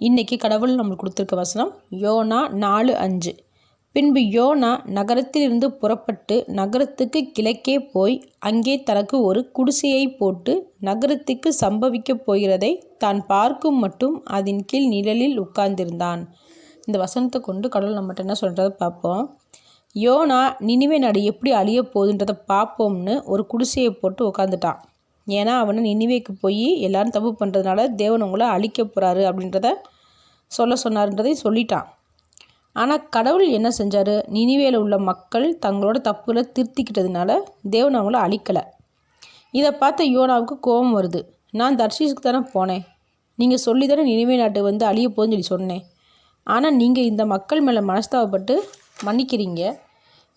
இன்றைக்கி கடவுள் நம்மளுக்கு கொடுத்துருக்க வசனம் யோனா 4:5. பின்பு யோனா நகரத்திலிருந்து புறப்பட்டு நகரத்துக்கு கிழக்கே போய் அங்கே தனக்கு ஒரு குடிசையை போட்டு நகரத்துக்கு சம்பவிக்கப் போகிறதை தான் பார்க்கும் மட்டும் அதன் கீழ் நிழலில் உட்கார்ந்திருந்தான். இந்த வசனத்தை கொண்டு கடவுள் நம்மகிட்ட என்ன சொல்கிறத பார்ப்போம். யோனா நினிவே நாடு எப்படி அழிய போகுதுன்றதை பார்ப்போம்னு ஒரு குடிசையை போட்டு உட்காந்துட்டான். ஏன்னா அவனை நினிவேக்கு போய் எல்லாரும் தப்பு பண்ணுறதுனால தேவன் உங்களை அழிக்க போகிறாரு அப்படின்றத சொன்னார்ன்றதை சொல்லிட்டான். ஆனால் கடவுள் என்ன செஞ்சார், நினிவேல உள்ள மக்கள் தங்களோட தப்புகளை திருத்திக்கிட்டதுனால தேவன் அவங்கள அழிக்கலை. இதை பார்த்த யோனாவுக்கு கோபம் வருது. நான் தர்ஷீஸுக்கு தானே போனேன், நீங்கள் சொல்லி தானே நினிவே நாட்டு அழிய போகுதுன்னு சொல்லி சொன்னேன். ஆனால் நீங்கள் இந்த மக்கள் மேலே மனஸ்தாபப்பட்டு மன்னிக்கிறீங்க.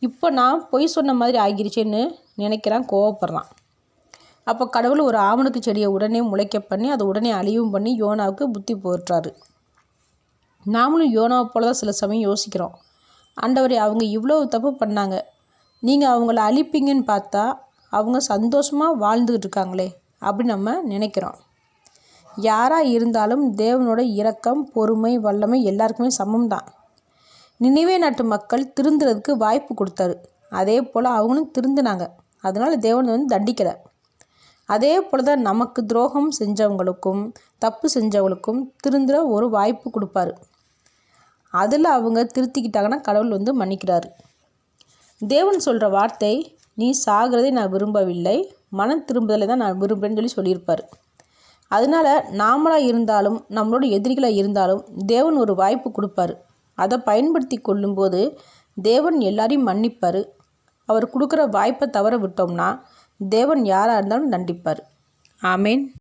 இப்போ நான் பொய் சொன்ன மாதிரி ஆகிருச்சேன்னு நினைக்கிறான், கோவப்படுறான். அப்போ கடவுள் ஒரு ஆமணக்கு செடியை உடனே முளைக்க பண்ணி அதை உடனே அழிவும் பண்ணி யோனாவுக்கு புத்தி போட்டுறாரு. நாமளும் யோனாவை போல தான் சில சமயம் யோசிக்கிறோம். ஆண்டவரே, அவங்க இவ்வளோ தப்பு பண்ணாங்க, நீங்கள் அவங்கள அழிப்பீங்கன்னு பார்த்தா அவங்க சந்தோஷமாக வாழ்ந்துக்கிட்டு இருக்காங்களே அப்படி நம்ம நினைக்கிறோம். யாராக இருந்தாலும் தேவனோட இரக்கம், பொறுமை, வல்லமை எல்லாருக்குமே சமம்தான். நினிவே நாட்டு மக்கள் திருந்துறதுக்கு வாய்ப்பு கொடுத்தாரு. அதே போல் அவங்களும் திருந்தினாங்க. அதனால் தேவன் தண்டிக்கலை. அதே போல் தான் நமக்கு துரோகம் செஞ்சவங்களுக்கும் தப்பு செஞ்சவங்களுக்கும் திருந்துற ஒரு வாய்ப்பு கொடுப்பாரு. அதில் அவங்க திருத்திக்கிட்டாங்கன்னா கடவுள் மன்னிக்கிறாரு. தேவன் சொல்கிற வார்த்தை, நீ சாகிறதை நான் விரும்பவில்லை, மனம் திரும்புதலை தான் நான் விரும்புகிறேன்னு சொல்லியிருப்பார். அதனால் நாமளாக இருந்தாலும் நம்மளோட எதிரிகளாக இருந்தாலும் தேவன் ஒரு வாய்ப்பு கொடுப்பாரு. அதை பயன்படுத்தி கொள்ளும்போது தேவன் எல்லாரையும் மன்னிப்பார். அவர் கொடுக்குற வாய்ப்பை தவற விட்டோம்னா தேவன் யாராக இருந்தாலும் தண்டிப்பார். ஆமேன்.